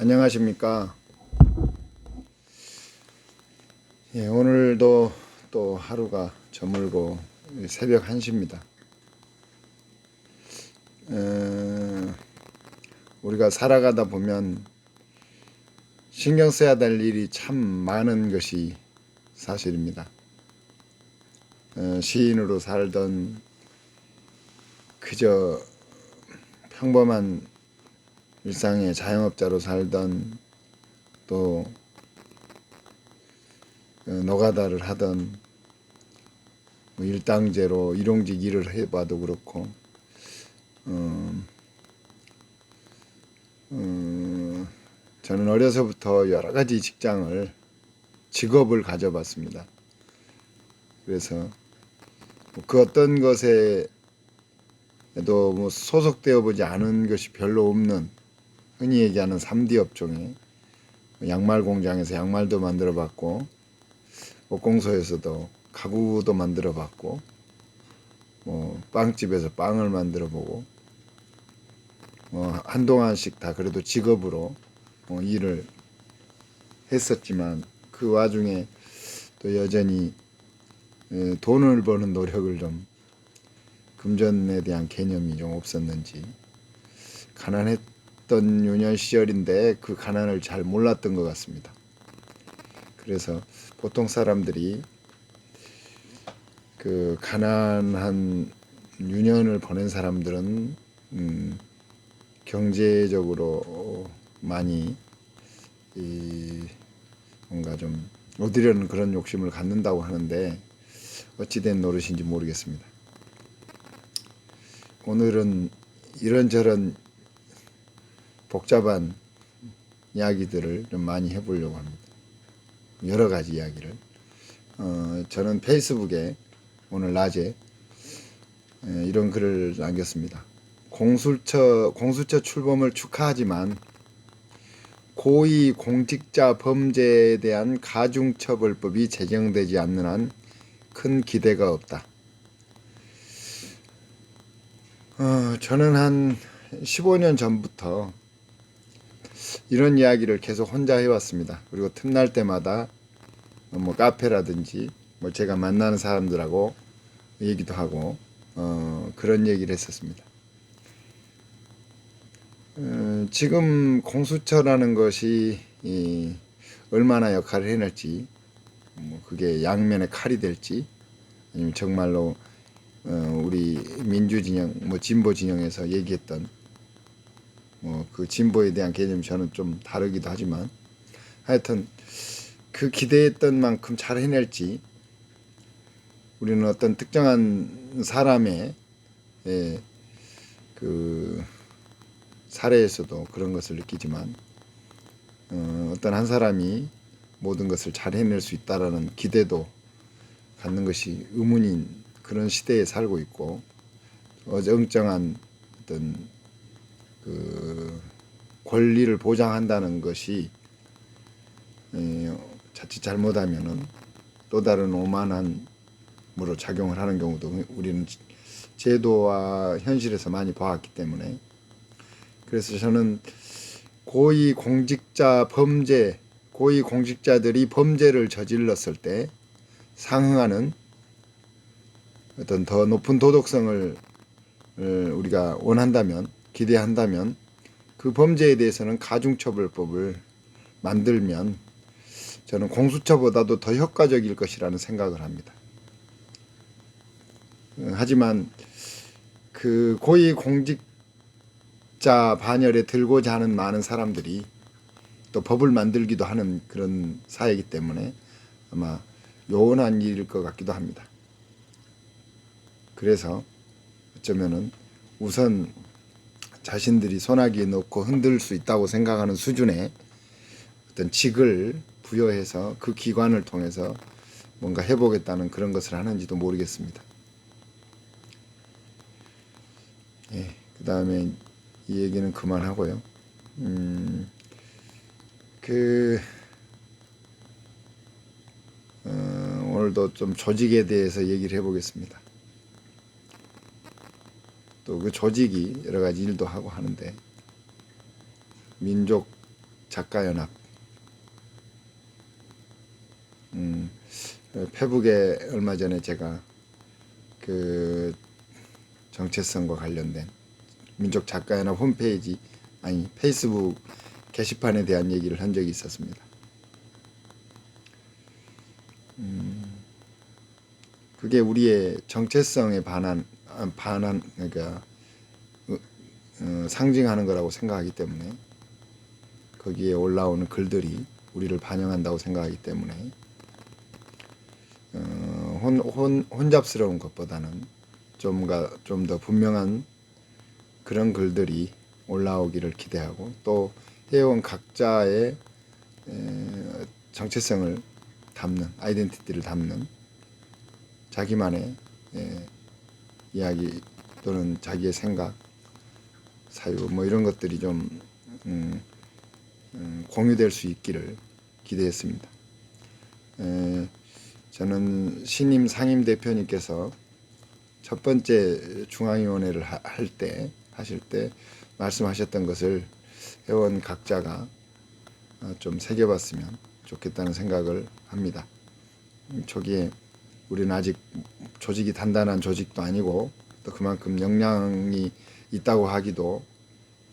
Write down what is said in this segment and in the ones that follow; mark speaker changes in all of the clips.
Speaker 1: 안녕하십니까. 오늘도 또 하루가 저물고 새벽 1시입니다. 우리가 살아가다 보면 신경 써야 될 일이 참 많은 것이 사실입니다. 시인으로 살던 그저 평범한 일상의 자영업자로 살던 또 노가다를 하던 일당제로 일용직 일을 해봐도 그렇고 저는 어려서부터 여러 가지 직업을 가져봤습니다. 그래서 그 어떤 것에도 소속되어 보지 않은 것이 별로 없는 흔히 얘기하는 3D 업종에 양말 공장에서 양말도 만들어 봤고 옷공소에서도 가구도 만들어 봤고 빵집에서 빵을 만들어 보고 한동안씩 다 그래도 직업으로 일을 했었지만 그 와중에 또 여전히 돈을 버는 노력을 좀 금전에 대한 개념이 좀 없었는지 가난했던 유년 시절인데 그 가난을 잘 몰랐던 것 같습니다. 그래서 보통 사람들이 그 가난한 유년을 보낸 사람들은 경제적으로 많이 뭔가 좀 얻으려는 그런 욕심을 갖는다고 하는데 어찌된 노릇인지 모르겠습니다. 오늘은 이런저런 복잡한 이야기들을 좀 많이 해보려고 합니다. 여러 가지 이야기를. 저는 페이스북에 오늘 낮에 이런 글을 남겼습니다. 공수처 출범을 축하하지만 고위 공직자 범죄에 대한 가중처벌법이 제정되지 않는 한 큰 기대가 없다. 저는 한 15년 전부터 이런 이야기를 계속 혼자 해왔습니다. 그리고 틈날 때마다 카페라든지 제가 만나는 사람들하고 얘기도 하고 그런 얘기를 했었습니다. 지금 공수처라는 것이 얼마나 역할을 해낼지, 그게 양면의 칼이 될지, 아니면 정말로 우리 민주진영, 진보진영에서 얘기했던 그 진보에 대한 개념이 저는 좀 다르기도 하지만 하여튼 그 기대했던 만큼 잘 해낼지, 우리는 어떤 특정한 사람의 그 사례에서도 그런 것을 느끼지만 어떤 한 사람이 모든 것을 잘 해낼 수 있다라는 기대도 갖는 것이 의문인 그런 시대에 살고 있고, 어정쩡한 어떤 그 권리를 보장한다는 것이 자칫 잘못하면은 또 다른 오만함으로 작용을 하는 경우도 우리는 제도와 현실에서 많이 봐왔기 때문에, 그래서 저는 고위 공직자들이 범죄를 저질렀을 때 상응하는 어떤 더 높은 도덕성을 우리가 원한다면, 기대한다면 그 범죄에 대해서는 가중처벌법을 만들면 저는 공수처보다도 더 효과적일 것이라는 생각을 합니다. 하지만 그 고위 공직자 반열에 들고자 하는 많은 사람들이 또 법을 만들기도 하는 그런 사회이기 때문에 아마 요원한 일일 것 같기도 합니다. 그래서 어쩌면은 우선 자신들이 손아귀에 넣고 흔들 수 있다고 생각하는 수준의 어떤 직을 부여해서 그 기관을 통해서 뭔가 해보겠다는 그런 것을 하는지도 모르겠습니다. 그 다음에 이 얘기는 그만하고요. 오늘도 좀 조직에 대해서 얘기를 해보겠습니다. 또 그 조직이 여러 가지 일도 하고 하는데, 민족 작가연합. 페북에 얼마 전에 제가 그 정체성과 관련된 민족 작가연합 홈페이지, 아니 페이스북 게시판에 대한 얘기를 한 적이 있었습니다. 그게 우리의 정체성에 반한 그러니까 상징하는 거라고 생각하기 때문에, 거기에 올라오는 글들이 우리를 반영한다고 생각하기 때문에 혼잡스러운 것보다는 좀 더 분명한 그런 글들이 올라오기를 기대하고, 또 회원 각자의 정체성을 담는, 아이덴티티를 담는 자기만의 이야기 또는 자기의 생각, 사유 뭐 이런 것들이 좀 공유될 수 있기를 기대했습니다. 저는 신임 상임 대표님께서 첫 번째 중앙위원회를 하실 때 말씀하셨던 것을 회원 각자가 좀 새겨봤으면 좋겠다는 생각을 합니다. 초기에 우리는 아직 조직이 단단한 조직도 아니고, 또 그만큼 역량이 있다고 하기도,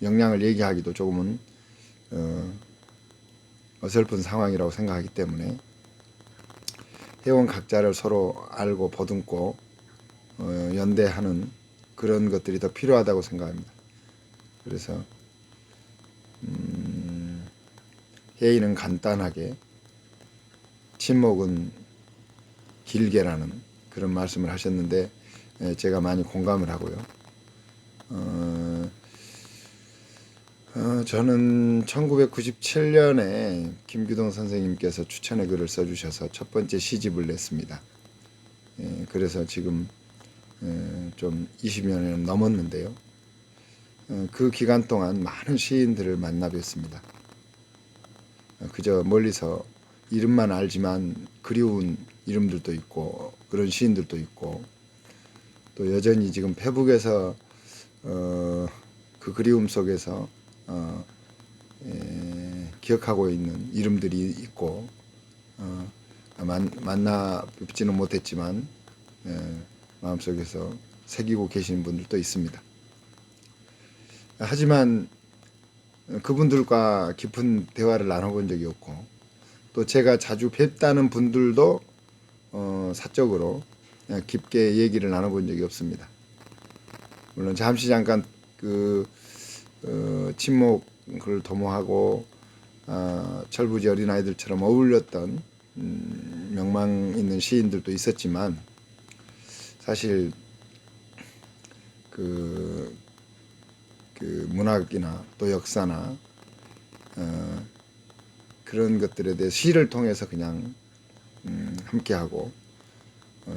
Speaker 1: 역량을 얘기하기도 조금은 어설픈 상황이라고 생각하기 때문에 회원 각자를 서로 알고 보듬고 연대하는 그런 것들이 더 필요하다고 생각합니다. 그래서 회의는 간단하게, 침묵은 길게라는 그런 말씀을 하셨는데, 제가 많이 공감을 하고요. 저는 1997년에 김규동 선생님께서 추천의 글을 써주셔서 첫 번째 시집을 냈습니다. 그래서 지금 좀 20여 년 넘었는데요. 그 기간 동안 많은 시인들을 만나 뵀습니다. 그저 멀리서 이름만 알지만 그리운 이름들도 있고, 그런 시인들도 있고, 또 여전히 지금 페북에서 그 그리움 속에서 기억하고 있는 이름들이 있고, 만나 뵙지는 못했지만 마음속에서 새기고 계시는 분들도 있습니다. 하지만 그분들과 깊은 대화를 나눠본 적이 없고, 또 제가 자주 뵙다는 분들도 사적으로 깊게 얘기를 나눠본 적이 없습니다. 물론 잠깐 그 친목을 도모하고 철부지 어린아이들처럼 어울렸던 명망 있는 시인들도 있었지만, 사실 그 문학이나 또 역사나 그런 것들에 대해 시를 통해서 그냥 함께하고,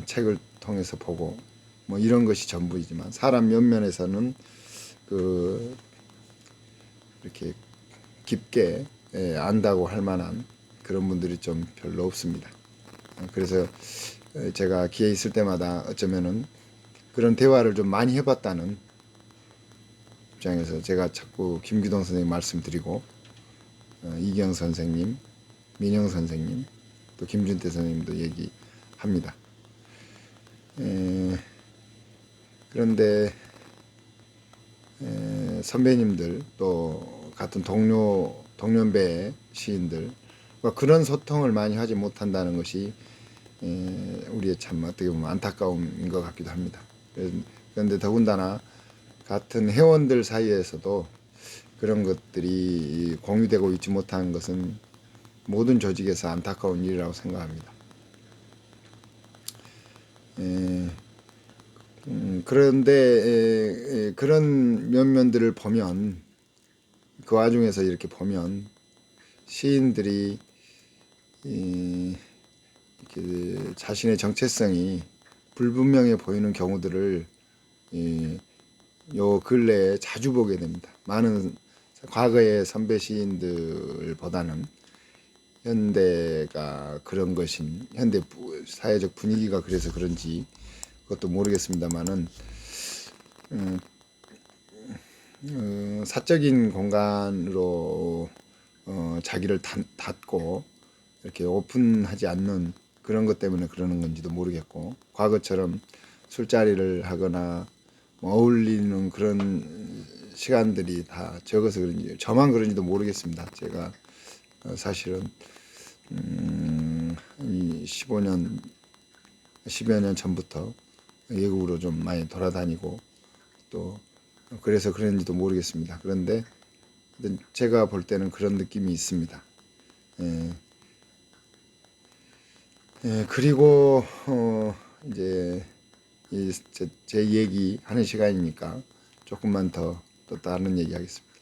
Speaker 1: 책을 통해서 보고 뭐 이런 것이 전부이지만, 사람 면면에서는 이렇게 깊게 안다고 할 만한 그런 분들이 좀 별로 없습니다. 그래서 제가 기회 있을 때마다 어쩌면은 그런 대화를 좀 많이 해봤다는 입장에서 제가 자꾸 김규동 선생님 말씀드리고, 이경 선생님, 민영 선생님, 또 김준태 선생님도 얘기합니다. 그런데 선배님들, 또 같은 동년배 시인들과 그런 소통을 많이 하지 못한다는 것이 우리의 참 어떻게 보면 안타까움인 것 같기도 합니다. 그런데 더군다나 같은 회원들 사이에서도 그런 것들이 공유되고 있지 못한 것은 모든 조직에서 안타까운 일이라고 생각합니다. 그런데 그런 면면들을 보면, 그 와중에서 이렇게 보면 시인들이 이렇게 자신의 정체성이 불분명해 보이는 경우들을 요 근래에 자주 보게 됩니다. 많은 과거의 선배 시인들보다는 현대가 그런 것인, 현대 사회적 분위기가 그래서 그런지 그것도 모르겠습니다만은 사적인 공간으로 자기를 닫고 이렇게 오픈하지 않는 그런 것 때문에 그러는 건지도 모르겠고, 과거처럼 술자리를 하거나 뭐 어울리는 그런 시간들이 다 적어서 그런지, 저만 그런지도 모르겠습니다. 제가 사실은 이 15년 10여 년 전부터 외국으로 좀 많이 돌아다니고 또 그래서 그런지도 모르겠습니다. 그런데 제가 볼 때는 그런 느낌이 있습니다. 예. 예, 그리고 이제 제 얘기 하는 시간이니까 조금만 더 또 다른 얘기 하겠습니다.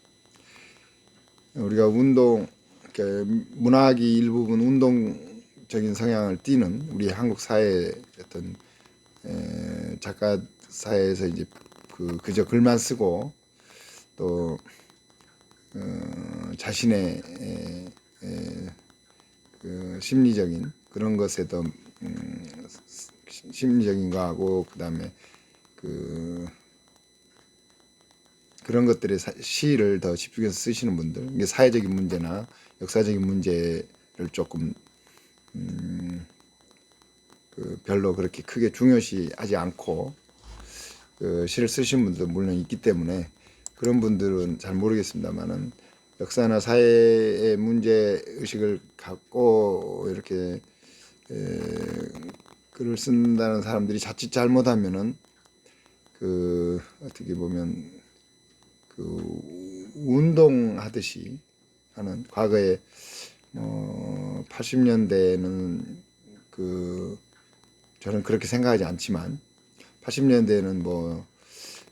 Speaker 1: 우리가 문학이 일부분 운동적인 성향을 띠는 우리 한국 사회의 어떤 작가 사회에서 이제 그저 글만 쓰고 또 자신의 그 심리적인 그런 것에도 심리적인 거하고 그다음에 그런 것들의 시를 더 집중해서 쓰시는 분들, 이게 사회적인 문제나 역사적인 문제를 조금 별로 그렇게 크게 중요시하지 않고 시를 쓰시는 분들도 물론 있기 때문에 그런 분들은 잘 모르겠습니다만은, 역사나 사회의 문제 의식을 갖고 이렇게 글을 쓴다는 사람들이 자칫 잘못하면은 어떻게 보면 운동하듯이 하는, 과거에 80년대에는 저는 그렇게 생각하지 않지만 80년대에는 뭐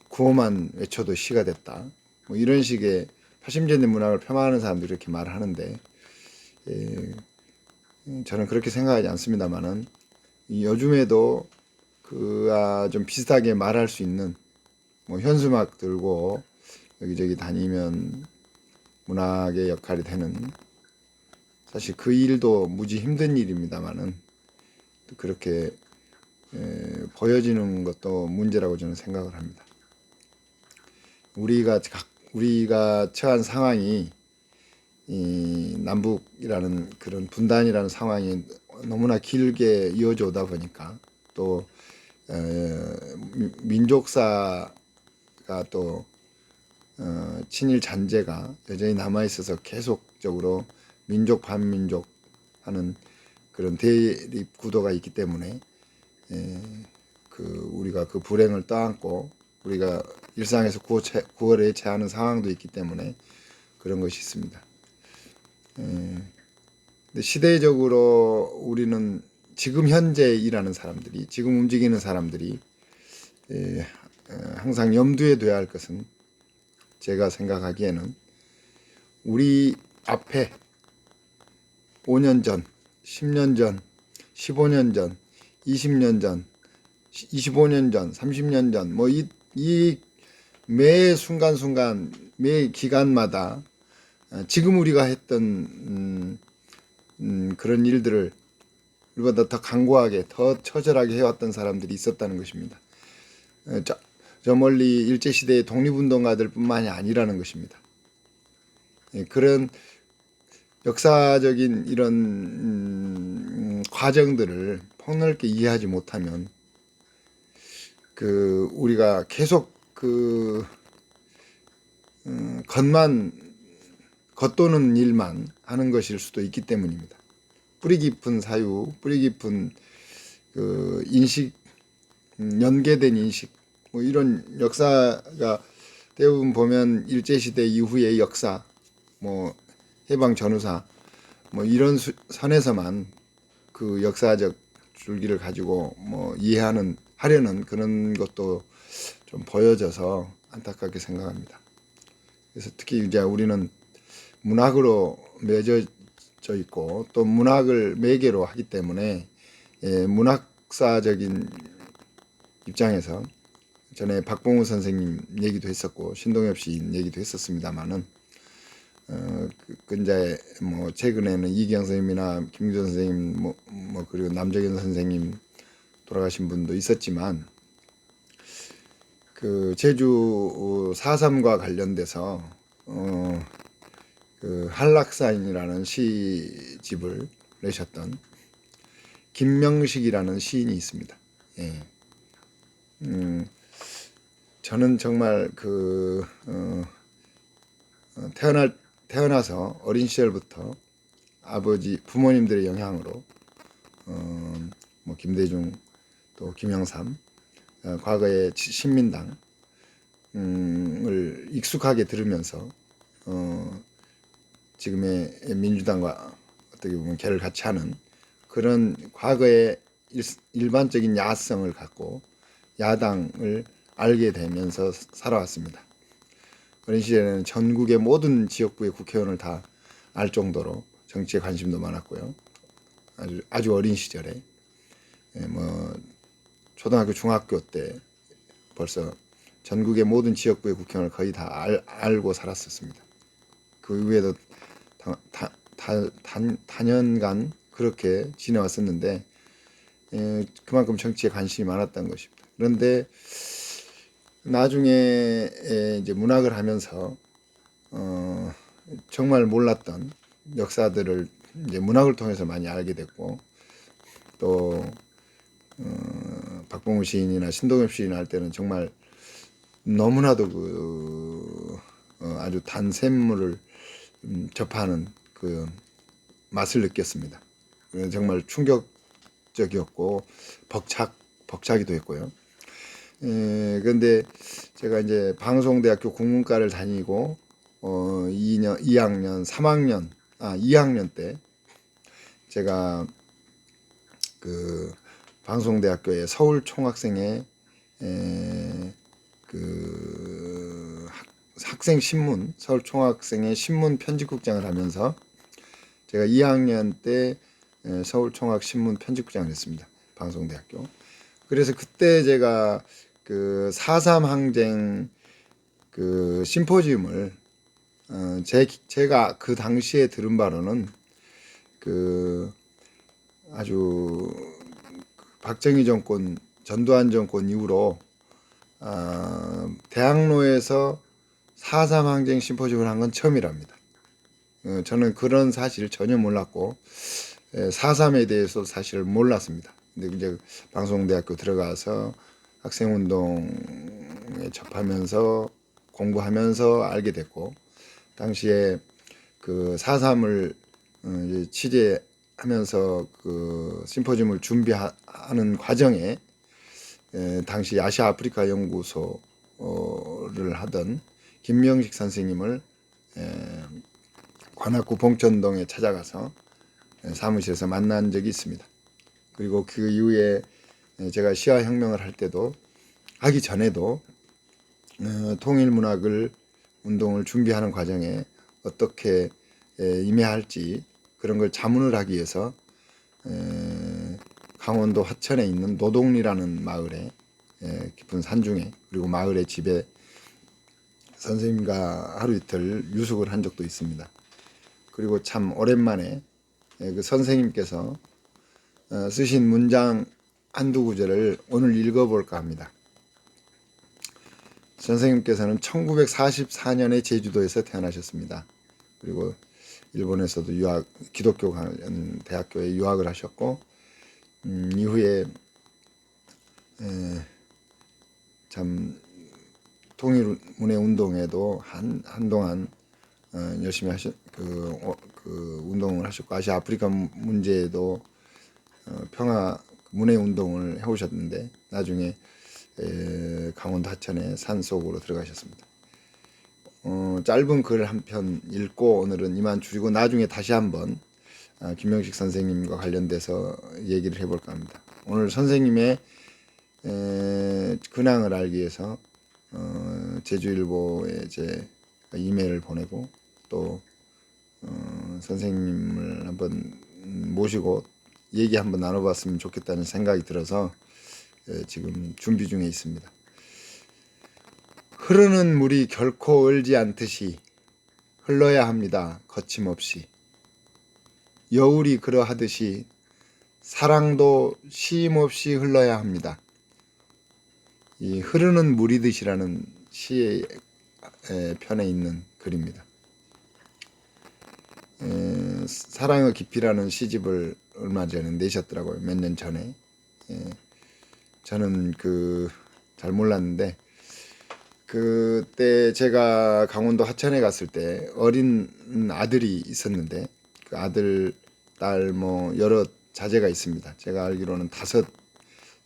Speaker 1: 구호만 외쳐도 시가 됐다, 뭐 이런 식의 80년대 문학을 폄하하는 사람들이 이렇게 말을 하는데, 저는 그렇게 생각하지 않습니다만은 요즘에도 그와 좀 비슷하게 말할 수 있는, 뭐 현수막 들고 여기저기 다니면 문학의 역할이 되는, 사실 그 일도 무지 힘든 일입니다만은 그렇게 보여지는 것도 문제라고 저는 생각을 합니다. 우리가 처한 상황이, 이 남북이라는 그런 분단이라는 상황이 너무나 길게 이어져 오다 보니까, 또 민족사가 또 친일 잔재가 여전히 남아 있어서 계속적으로 민족 반민족 하는 그런 대립 구도가 있기 때문에 우리가 그 불행을 떠안고 우리가 일상에서 구월에 처하는 상황도 있기 때문에 그런 것이 있습니다. 근데 시대적으로 우리는 지금 현재 일하는 사람들이, 지금 움직이는 사람들이 항상 염두에 둬야 할 것은, 제가 생각하기에는 우리 앞에 5년 전, 10년 전, 15년 전, 20년 전, 25년 전, 30년 전, 뭐 이 매 순간순간, 매 기간마다 지금 우리가 했던 그런 일들을 우리보다 더 강고하게, 더 처절하게 해왔던 사람들이 있었다는 것입니다. 저 멀리 일제시대의 독립운동가들 뿐만이 아니라는 것입니다. 그런 역사적인 이런 과정들을 폭넓게 이해하지 못하면 우리가 계속 겉도는 일만 하는 것일 수도 있기 때문입니다. 뿌리 깊은 사유, 뿌리 깊은 인식, 연계된 인식, 뭐 이런 역사가 대부분 보면 일제시대 이후의 역사, 뭐 해방 전후사, 뭐 이런 선에서만 그 역사적 줄기를 가지고 뭐 하려는 그런 것도 좀 보여져서 안타깝게 생각합니다. 그래서 특히 이제 우리는 문학으로 맺어져 있고 또 문학을 매개로 하기 때문에 문학사적인 입장에서, 전에 박봉우 선생님 얘기도 했었고 신동엽 시인 얘기도 했었습니다만은 근데 뭐 최근에는 이기영 선생님이나 김규선 선생님 뭐 그리고 남정현 선생님 돌아가신 분도 있었지만, 제주 4.3과 관련돼서 그 한락산이라는 시집을 내셨던 김명식이라는 시인이 있습니다. 예. 저는 정말 태어나서 어린 시절부터 아버지 부모님들의 영향으로 뭐 김대중 또 김영삼 과거의 신민당을 익숙하게 들으면서 지금의 민주당과 어떻게 보면 개를 같이 하는 그런 과거의 일반적인 야성을 갖고 야당을 알게 되면서 살아왔습니다. 어린 시절에는 전국의 모든 지역구의 국회의원을 다 알 정도로 정치에 관심도 많았고요. 아주 어린 시절에 뭐 초등학교 중학교 때 벌써 전국의 모든 지역구의 국회의원을 거의 다 알고 살았었습니다. 그 이후에도 단연간 그렇게 지내왔었는데 그만큼 정치에 관심이 많았던 것입니다. 그런데 나중에 이제 문학을 하면서 정말 몰랐던 역사들을 이제 문학을 통해서 많이 알게 됐고 또 박봉우 시인이나 신동엽 시인 할 때는 정말 너무나도 아주 단샘물을 접하는 그 맛을 느꼈습니다. 정말 충격적이었고 벅차기도 했고요. 그런데 제가 이제 방송대학교 국문과를 다니고 2학년 때 제가 그 방송대학교의 서울총학생회 그 학생 신문 서울총학생회 신문 편집국장을 하면서 제가 2학년 때 서울총학 신문 편집국장을 했습니다. 방송대학교. 그래서 그때 제가 그 4.3 항쟁 그 심포지움을 제가 그 당시에 들은 바로는 그 아주 박정희 정권 전두환 정권 이후로 대학로에서 4.3 항쟁 심포지움을 한 건 처음이랍니다. 저는 그런 사실을 전혀 몰랐고 4.3에 대해서 사실을 몰랐습니다. 근데 이제 방송대학교 들어가서 학생운동에 접하면서 공부하면서 알게 됐고 당시에 그 4.3을 취재하면서 그 심포지움을 준비하는 과정에 당시 아시아 아프리카 연구소를 하던 김명식 선생님을 관악구 봉천동에 찾아가서 사무실에서 만난 적이 있습니다. 그리고 그 이후에 제가 시화혁명을 할 때도 하기 전에도 통일문학을 운동을 준비하는 과정에 어떻게 임해야 할지 그런 걸 자문을 하기 위해서 강원도 화천에 있는 노동리라는 마을에 깊은 산중에 그리고 마을의 집에 선생님과 하루 이틀 유숙을 한 적도 있습니다. 그리고 참 오랜만에 그 선생님께서 쓰신 문장 한두 구절을 오늘 읽어볼까 합니다. 선생님께서는 1944년에 제주도에서 태어나셨습니다. 그리고 일본에서도 기독교 관련 대학교에 유학을 하셨고 이후에 참 통일문예 운동에도 한동안 열심히 그 운동을 하셨고 아시아 아프리카 문제에도 평화 문예 운동을 해오셨는데 나중에 강원도 하천의 산속으로 들어가셨습니다. 짧은 글 한 편 읽고 오늘은 이만 줄이고 나중에 다시 한번 김명식 선생님과 관련돼서 얘기를 해볼까 합니다. 오늘 선생님의 근황을 알기 위해서 제주일보에 제 이메일을 보내고 또 선생님을 한번 모시고 얘기 한번 나눠봤으면 좋겠다는 생각이 들어서 지금 준비 중에 있습니다. 흐르는 물이 결코 얼지 않듯이 흘러야 합니다. 거침없이. 여울이 그러하듯이 사랑도 쉼없이 흘러야 합니다. 이 흐르는 물이듯이라는 시의 편에 있는 글입니다. 사랑의 깊이라는 시집을 얼마 전에 내셨더라고요. 몇 년 전에. 예, 저는 잘 몰랐는데 그때 제가 강원도 하천에 갔을 때 어린 아들이 있었는데 그 아들, 딸 뭐 여러 자제가 있습니다. 제가 알기로는 5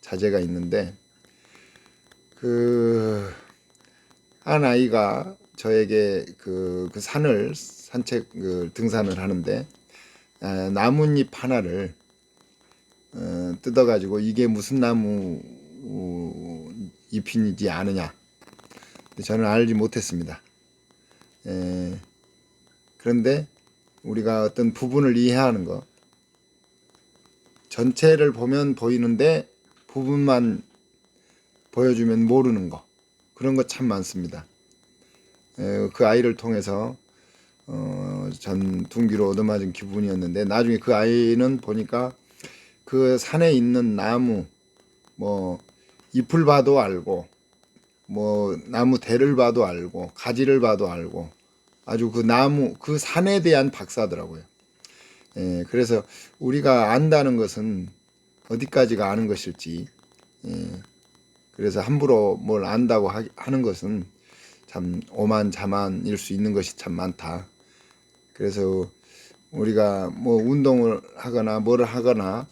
Speaker 1: 자제가 있는데 그 한 아이가 저에게 그 산을 산책 등산을 하는데 나뭇잎 하나를 뜯어가지고 이게 무슨 나무 잎이지 아느냐. 저는 알지 못했습니다. 그런데 우리가 어떤 부분을 이해하는 거, 전체를 보면 보이는데 부분만 보여주면 모르는 거, 그런 거 참 많습니다. 그 아이를 통해서 전 둥기로 얻어맞은 기분이었는데 나중에 그 아이는 보니까 그 산에 있는 나무 뭐 잎을 봐도 알고 뭐 나무 대를 봐도 알고 가지를 봐도 알고 아주 그 나무 그 산에 대한 박사더라고요. 그래서 우리가 안다는 것은 어디까지가 아는 것일지, 그래서 함부로 뭘 안다고 하는 것은 참 오만자만일 수 있는 것이 참 많다. 그래서 우리가 뭐 운동을 하거나 뭐를 하거나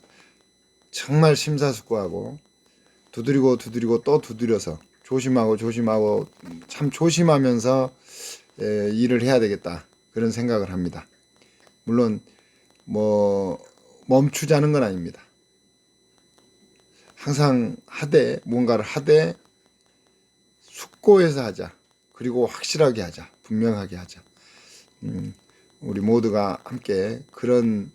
Speaker 1: 정말 심사숙고하고 두드리고 또 두드려서 조심하고 참 조심하면서 일을 해야 되겠다, 그런 생각을 합니다. 물론 뭐 멈추자는 건 아닙니다. 항상 뭔가를 하되 숙고해서 하자. 그리고 확실하게 하자. 분명하게 하자. 우리 모두가 함께 그런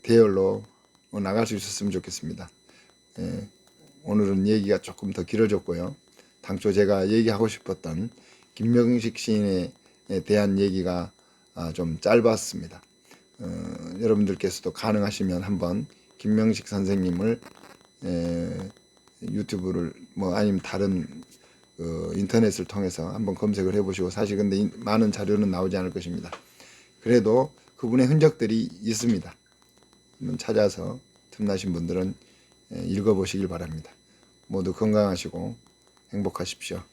Speaker 1: 대열로 나갈 수 있었으면 좋겠습니다. 오늘은 얘기가 조금 더 길어졌고요. 당초 제가 얘기하고 싶었던 김명식 시인에 대한 얘기가 좀 짧았습니다. 여러분들께서도 가능하시면 한번 김명식 선생님을 유튜브를 뭐 아니면 다른 인터넷을 통해서 한번 검색을 해보시고, 사실 근데 많은 자료는 나오지 않을 것입니다. 그래도 그분의 흔적들이 있습니다. 한번 찾아서 틈나신 분들은 읽어보시길 바랍니다. 모두 건강하시고 행복하십시오.